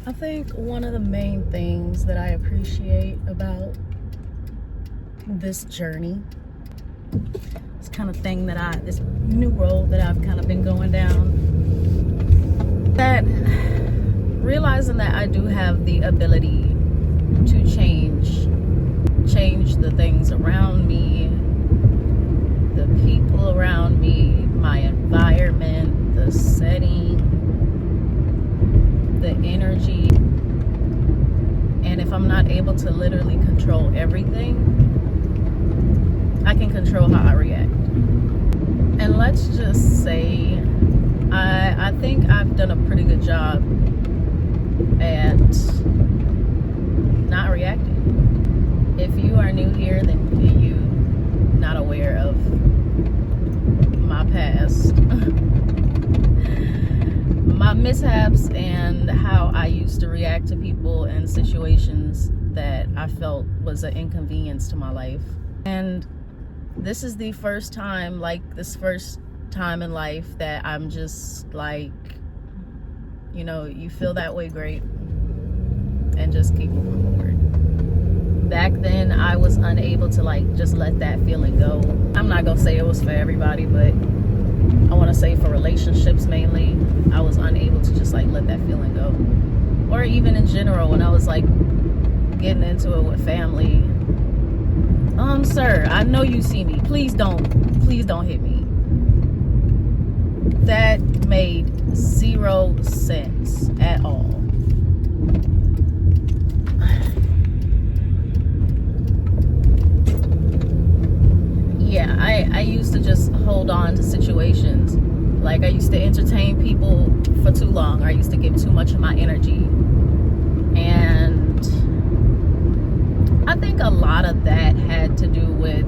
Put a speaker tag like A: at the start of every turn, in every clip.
A: I think one of the main things that I appreciate about this journey, this kind of thing that this new road that I've kind of been going down, that realizing that I do have the ability to change the things around me, the people around me, my environment, the setting, the energy. And if I'm not able to literally control everything, I can control how I react. And let's just say I think I've done a pretty good job at not reacting. If you are new here, then you're not aware of my past, my mishaps, and how I used to react to people and situations that I felt was an inconvenience to my life. And this is the first time in life that I'm just like, you feel that way, great, and just keep moving forward. Back then, I was unable to just let that feeling go. I'm not gonna say it was for everybody, but I want to say for relationships mainly, I was unable to just let that feeling go. Or even in general, when I was getting into it with family. Sir, I know you see me. Please don't hit me. That made 0 sense at all. Yeah, I used to just hold on to situations. I used to entertain people for too long. I used to give too much of my energy. And I think a lot of that had to do with,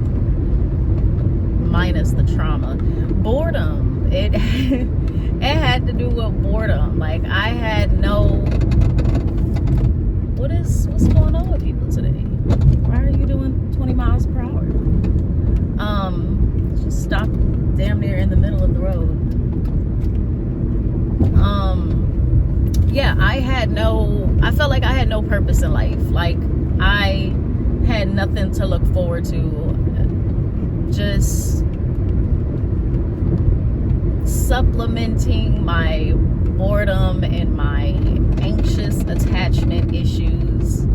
A: minus the trauma, boredom. It had to do with boredom. I had no, what's going on with people today? Why are you doing 20 miles per hour? Just stop damn near in the middle of the road. Yeah, I felt like I had no purpose in life. I had nothing to look forward to. Just supplementing my boredom and my anxious attachment issues,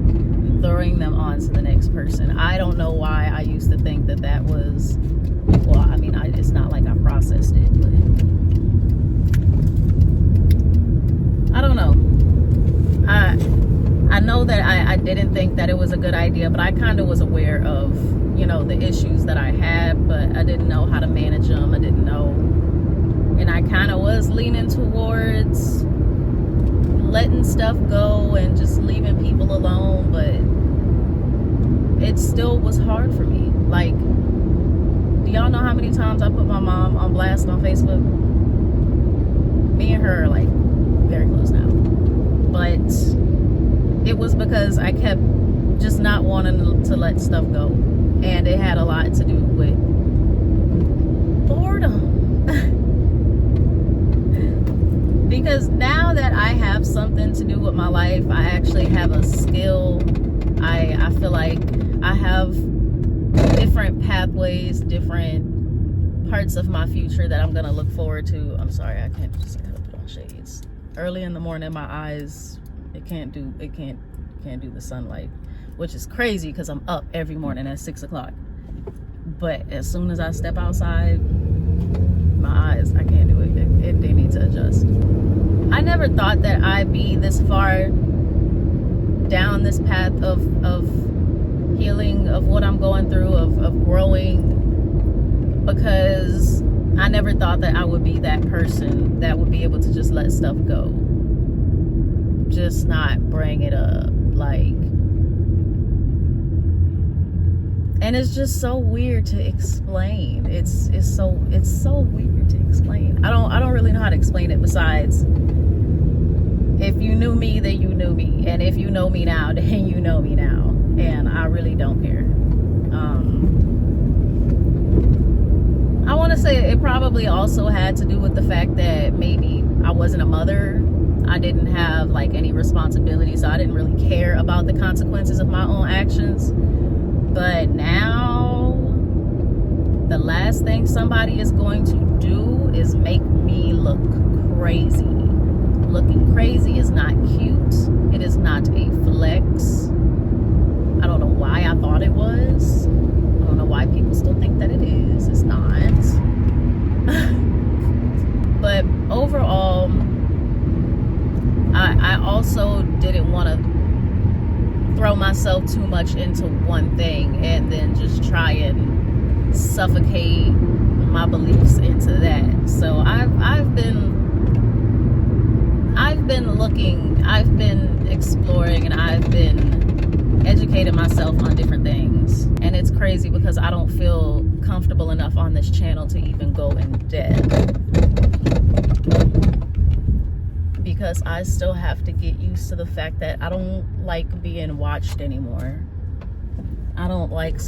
A: throwing them on to the next person. I don't know why I used to think that was, it's not like I processed it, but I don't know. I know that I didn't think that it was a good idea, but I kind of was aware of, the issues that I had, but I didn't know how to manage them. I didn't know. And I kind of was leaning towards letting stuff go and just leaving people alone, but it still was hard for me. Do y'all know how many times I put my mom on blast on Facebook? Me and her are very close now. But it was because I kept just not wanting to let stuff go. And it had a lot to do with boredom. Because now that I have something to do with my life, I actually have a skill. I feel like I have different pathways, different parts of my future that I'm gonna look forward to. I'm sorry, I gotta put on shades. Early in the morning, my eyes, it can't do the sunlight, which is crazy because I'm up every morning at 6 o'clock. But as soon as I step outside, my eyes, I can't do it. They need to adjust. I never thought that I'd be this far down this path of healing, of what I'm going through, of growing, because I never thought that I would be that person that would be able to just let stuff go, just not bring it up. And it's just so weird to explain. It's so weird to explain. I don't really know how to explain it, besides, if you knew me, then you knew me, and if you know me now, then you know me now, and I really don't care. I want to say it probably also had to do with the fact that maybe I wasn't a mother. I didn't have like any responsibility, so I didn't really care about the consequences of my own actions. But now, the last thing somebody is going to do is make me look crazy. Looking crazy is not cute. It is not a flex. I don't know why I thought it was. I don't know why people still think that it is. It's not. But overall, I also didn't want to throw myself too much into one thing and then just try and suffocate my beliefs into that. So I've been looking, I've been exploring, and I've been educating myself on different things. And it's crazy because I don't feel comfortable enough on this channel to even go in depth, because I still have to get used to the fact that I don't like being watched anymore. I don't like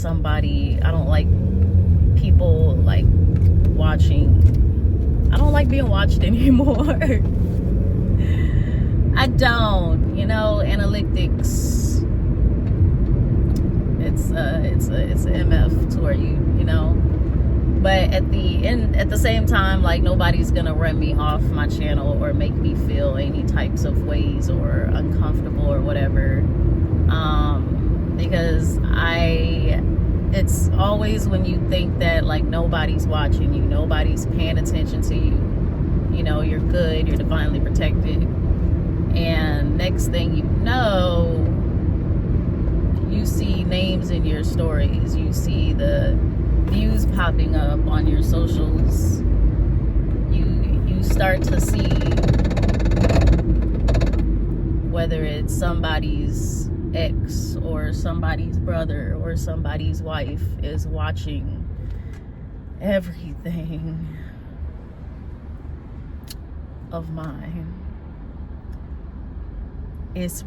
A: people like watching. I don't like being watched anymore. I don't, analytics. It's an MF to where you know. But at the same time, like, nobody's gonna run me off my channel or make me feel any types of ways or uncomfortable or whatever. Because it's always when you think that like nobody's watching you, nobody's paying attention to you, you're good, you're divinely protected. And next thing you know, you see names in your stories, you see the views popping up on your socials, you start to see whether it's somebody's ex or somebody's brother or somebody's wife is watching everything of mine. It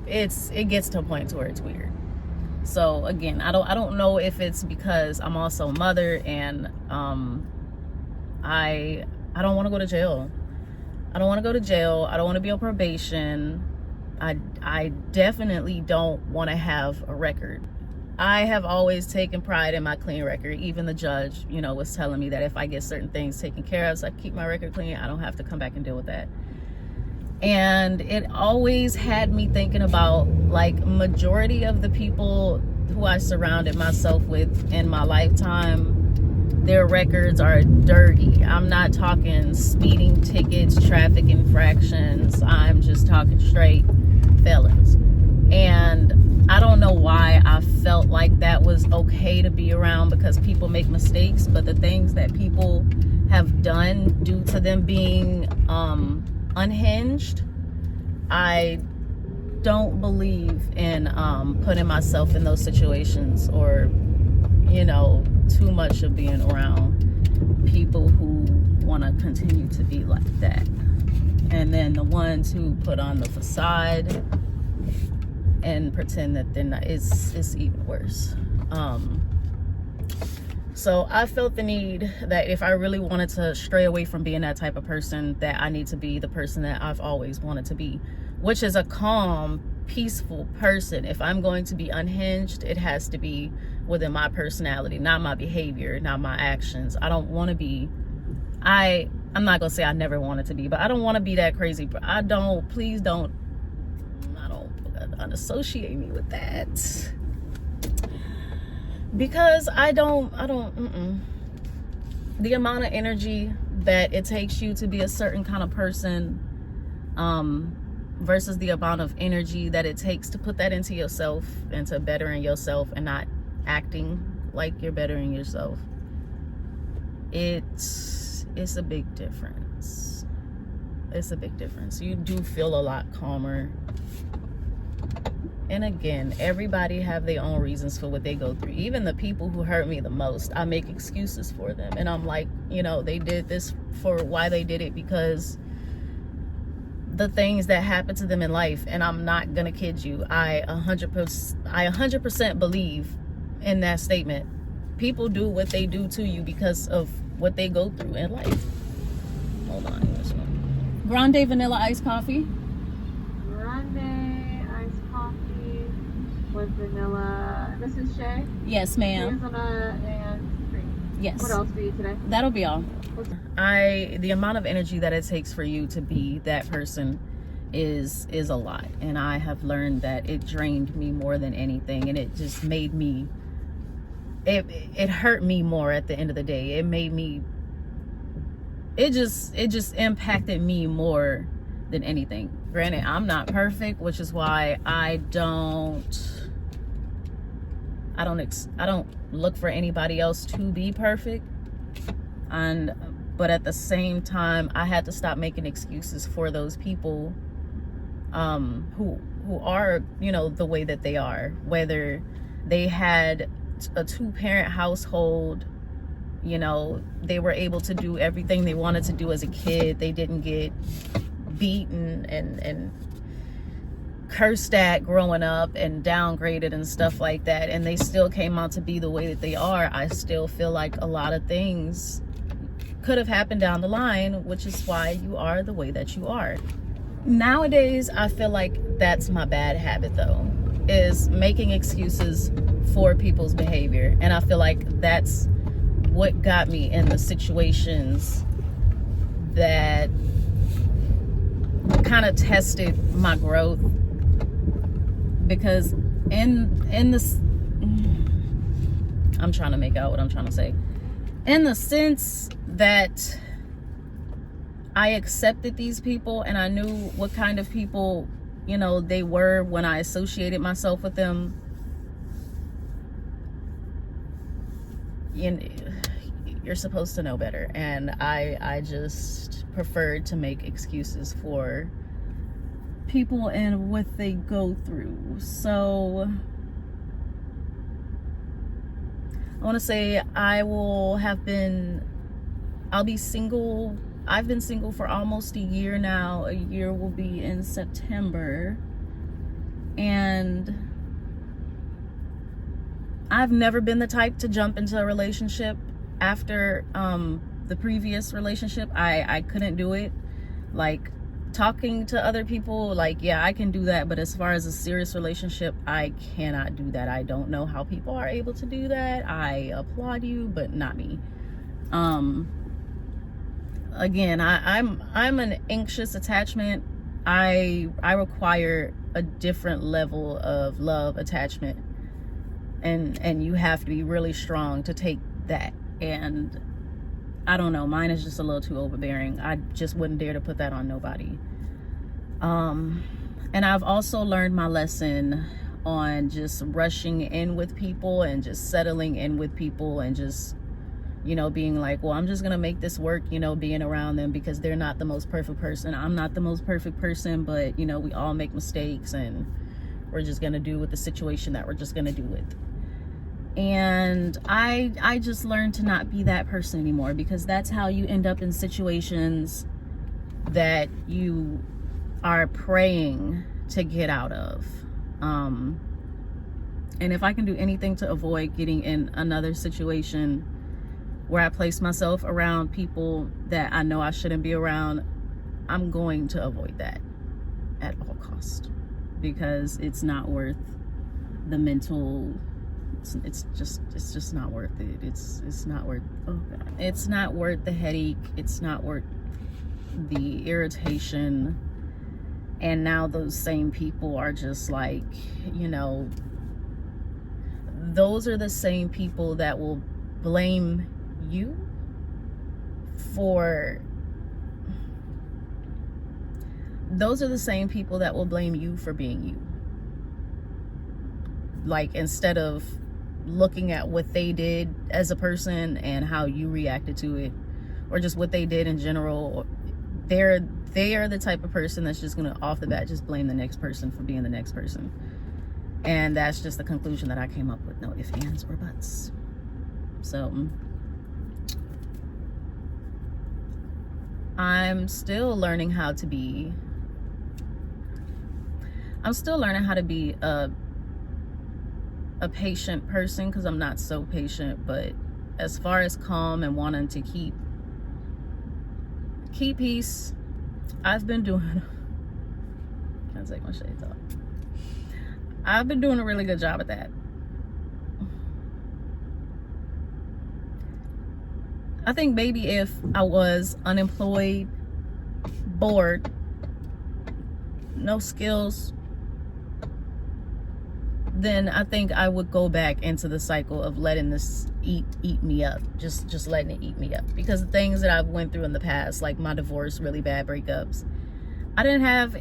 A: gets to a point where it's weird. So again, I don't know if it's because I'm also a mother and I don't want to go to jail. I don't want to go to jail. I don't want to be on probation. I definitely don't want to have a record. I have always taken pride in my clean record. Even the judge, was telling me that if I get certain things taken care of, so I keep my record clean, I don't have to come back and deal with that. And it always had me thinking about, like, majority of the people who I surrounded myself with in my lifetime, their records are dirty. I'm not talking speeding tickets, traffic infractions. I'm just talking straight felons. And I don't know why I felt like that was okay to be around, because people make mistakes, but the things that people have done due to them being unhinged, I don't believe in putting myself in those situations, or too much of being around people who want to continue to be like that. And then the ones who put on the facade and pretend that they're not, it's even worse. So I felt the need that if I really wanted to stray away from being that type of person, that I need to be the person that I've always wanted to be, which is a calm, peaceful person. If I'm going to be unhinged, it has to be within my personality, not my behavior, not my actions. I don't want to be, I'm not going to say I never wanted to be, but I don't want to be that crazy. Please don't unassociate me with that. Because the amount of energy that it takes you to be a certain kind of person versus the amount of energy that it takes to put that into yourself, into bettering yourself and not acting like you're bettering yourself, it's a big difference. It's a big difference. You do feel a lot calmer. And again, everybody have their own reasons for what they go through. Even the people who hurt me the most, I make excuses for them. And I'm like, they did this for why they did it, because the things that happened to them in life. And I'm not going to kid you. I 100% believe in that statement. People do what they do to you because of what they go through in life. Hold on. Grande vanilla iced coffee.
B: with vanilla. This is Shay.
A: Yes, ma'am.
B: Hazelnut and cream.
A: Yes.
B: What else for you today?
A: That'll be all. The amount of energy that it takes for you to be that person is a lot, and I have learned that it drained me more than anything, and it just made me, it hurt me more at the end of the day. It made me, it just impacted me more than anything. Granted, I'm not perfect, which is why I don't look for anybody else to be perfect. But at the same time, I had to stop making excuses for those people who are, you know, the way that they are, whether they had a 2-parent household, you know, they were able to do everything they wanted to do as a kid. They didn't get beaten and cursed at growing up and downgraded and stuff like that, and they still came out to be the way that they are. I still feel like a lot of things could have happened down the line, which is why you are the way that you are. Nowadays, I feel like that's my bad habit, though, is making excuses for people's behavior. And I feel like that's what got me in the situations that kind of tested my growth. Because in this, I'm trying to make out what I'm trying to say. In the sense that I accepted these people and I knew what kind of people, you know, they were when I associated myself with them. You're supposed to know better, and I just preferred to make excuses for people and what they go through. So I want to say I'll be single. I've been single for almost a year now. A year will be in September. And I've never been the type to jump into a relationship after the previous relationship. I couldn't do it. Like, talking to other people, like, yeah, I can do that, but as far as a serious relationship, I cannot do that. I don't know how people are able to do that. I applaud you, but not me. Again, I'm an anxious attachment. I require a different level of love attachment, and you have to be really strong to take that. And I don't know, mine is just a little too overbearing. I just wouldn't dare to put that on nobody. And I've also learned my lesson on just rushing in with people and just settling in with people and just, you know, being like, well, I'm just gonna make this work, you know, being around them because they're not the most perfect person. I'm not the most perfect person, but, you know, we all make mistakes and we're just gonna do with the situation that we're just gonna do with. And I just learned to not be that person anymore, because that's how you end up in situations that you are praying to get out of. And if I can do anything to avoid getting in another situation where I place myself around people that I know I shouldn't be around, I'm going to avoid that at all costs, because it's not worth the mental, it's just not worth it. It's not worth, oh God, it's not worth the headache. It's not worth the irritation. And now those same people are just like, you know, those are the same people that will blame you for, those are the same people that will blame you for being you. Like, instead of looking at what they did as a person and how you reacted to it, or just what they did in general, they are the type of person that's just gonna off the bat just blame the next person for being the next person. And that's just the conclusion that I came up with. No ifs, ands, or buts. So I'm still learning how to be a patient person, because I'm not so patient. But as far as calm and wanting to keep peace, I've been doing, can I take my shades off? I've been doing a really good job at that. I think maybe if I was unemployed, bored, no skills, then I think I would go back into the cycle of letting this eat me up, just letting it eat me up. Because the things that I've went through in the past, like my divorce, really bad breakups, I didn't have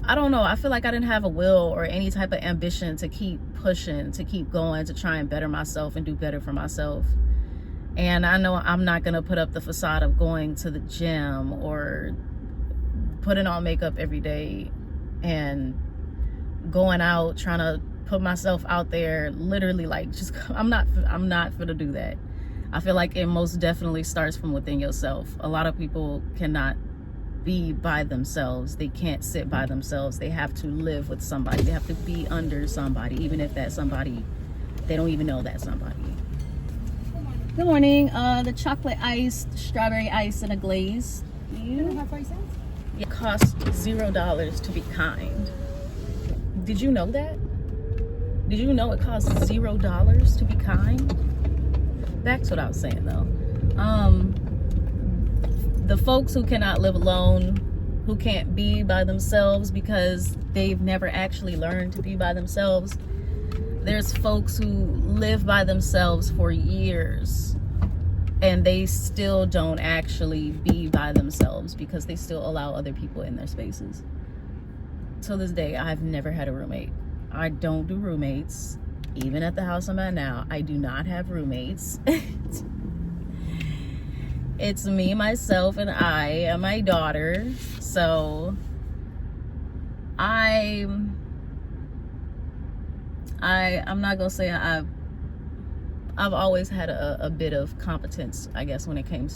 A: I don't know, I feel like I didn't have a will or any type of ambition to keep pushing, to keep going, to try and better myself and do better for myself. And I know I'm not gonna put up the facade of going to the gym or putting on makeup every day and going out trying to put myself out there, literally, like, just I'm not gonna do that. I feel like it most definitely starts from within yourself. A lot of people cannot be by themselves. They can't sit by themselves. They have to live with somebody. They have to be under somebody, even if that somebody, they don't even know that somebody. Good morning. The chocolate ice, strawberry ice, and a glaze. It costs $0 to be kind. Did you know that? Did you know it costs $0 to be kind? That's what I was saying though. The folks who cannot live alone, who can't be by themselves because they've never actually learned to be by themselves. There's folks who live by themselves for years and they still don't actually be by themselves because they still allow other people in their spaces. Till this day, I've never had a roommate. I don't do roommates. Even at the house I'm at now, I do not have roommates. It's me, myself, and I and my daughter. So I'm not gonna say I've always had a bit of competence, I guess, when it came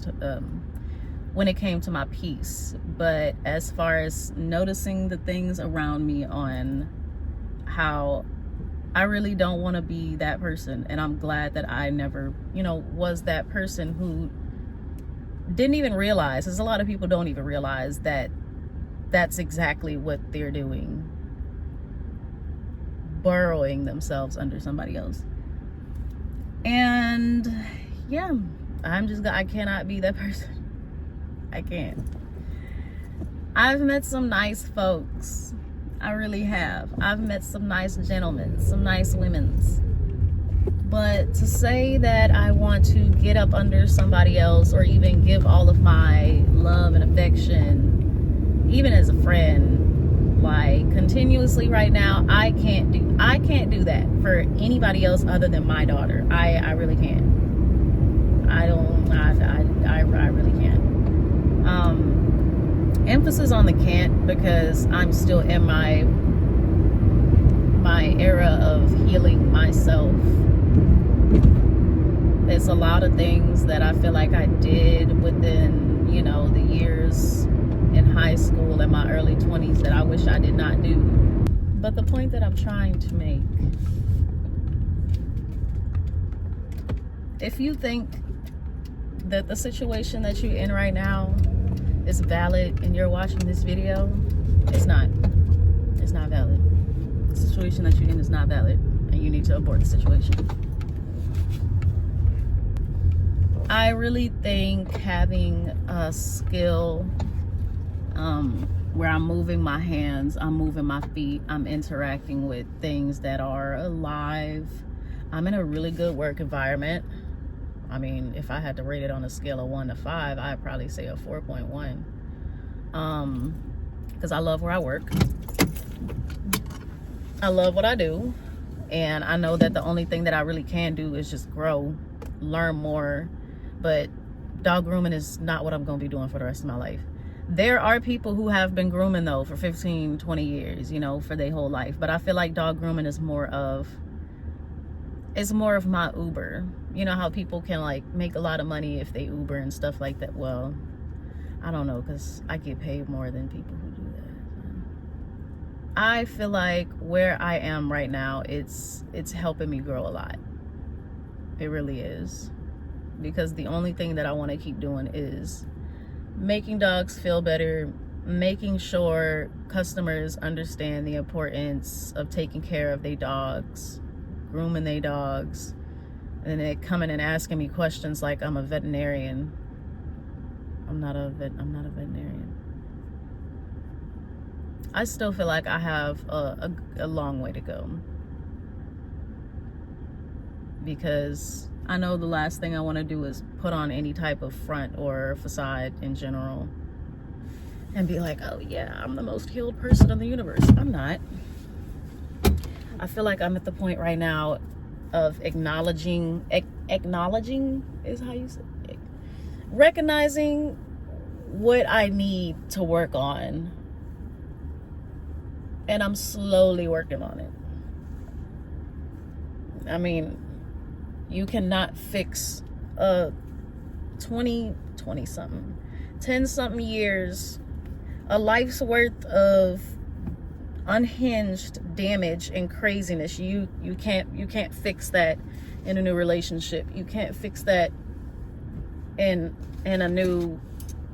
A: to my peace. But as far as noticing the things around me on how I really don't want to be that person, and I'm glad that I never, was that person who didn't even realize, because a lot of people don't even realize that that's exactly what they're doing, burrowing themselves under somebody else. And yeah, I cannot be that person. I can't. I've met some nice folks. I really have. I've met some nice gentlemen, some nice women's. But to say that I want to get up under somebody else or even give all of my love and affection, even as a friend, like continuously right now, I can't do that for anybody else other than my daughter. I really can't. I really can't. Emphasis on the can't, because I'm still in my era of healing myself. It's a lot of things that I feel like I did within, the years in high school and my early 20s that I wish I did not do. But the point that I'm trying to make, if you think that the situation that you're in right now is valid and you're watching this video, it's not. It's not valid. The situation that you're in is not valid, and you need to abort the situation. I really think having a skill where I'm moving my hands, I'm moving my feet, I'm interacting with things that are alive. I'm in a really good work environment. I mean, if I had to rate it on a scale of 1 to 5, I'd probably say a 4.1. Because I love where I work. I love what I do. And I know that the only thing that I really can do is just grow, learn more. But dog grooming is not what I'm going to be doing for the rest of my life. There are people who have been grooming, though, for 15, 20 years, for their whole life. But I feel like dog grooming is more of my Uber. You know how people can, like, make a lot of money if they Uber and stuff like that? Well, I don't know, because I get paid more than people who do that. I feel like where I am right now, it's helping me grow a lot. It really is. Because the only thing that I want to keep doing is making dogs feel better, making sure customers understand the importance of taking care of their dogs, grooming their dogs, and they coming and asking me questions like I'm a veterinarian. I'm not a veterinarian. I still feel like I have a long way to go, because I know the last thing I want to do is put on any type of front or facade in general and be like, oh yeah, I'm the most healed person in the universe. I'm not. I feel like I'm at the point right now of acknowledging is how you say it, recognizing what I need to work on, and I'm slowly working on it. I mean, you cannot fix a 10 something years, a life's worth of unhinged damage and craziness. You can't fix that in a new relationship. You can't fix that in a new,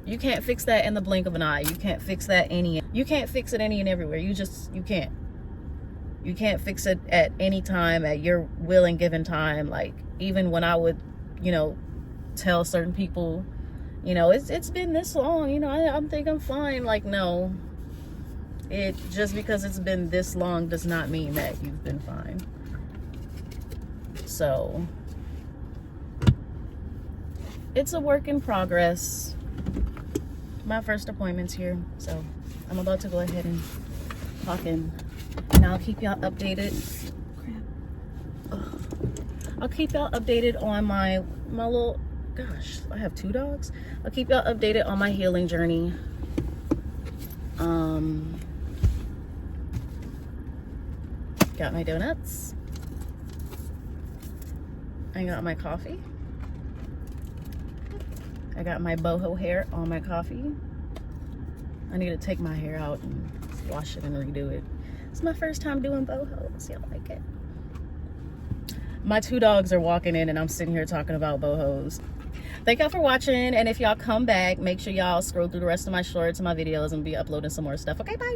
A: you can't fix that in the blink of an eye. You can't fix that you can't fix it any and everywhere. You can't fix it at any time, at your will and given time. Like, even when I would, tell certain people, it's been this long, I think I'm fine. Like, no, it just because it's been this long does not mean that you've been fine. So it's a work in progress. My first appointment's here, so I'm about to go ahead and clock in, and I'll keep y'all updated. I'll keep y'all updated on my little, gosh, I have 2 dogs. I'll keep y'all updated on my healing journey. Got my donuts. I got my coffee. I got my boho hair on my coffee. I need to take my hair out and wash it and redo it. It's my first time doing bohos. Y'all like it? My 2 dogs are walking in and I'm sitting here talking about bohos. Thank y'all for watching, and if y'all come back, make sure y'all scroll through the rest of my shorts and my videos and be uploading some more stuff. Okay, bye.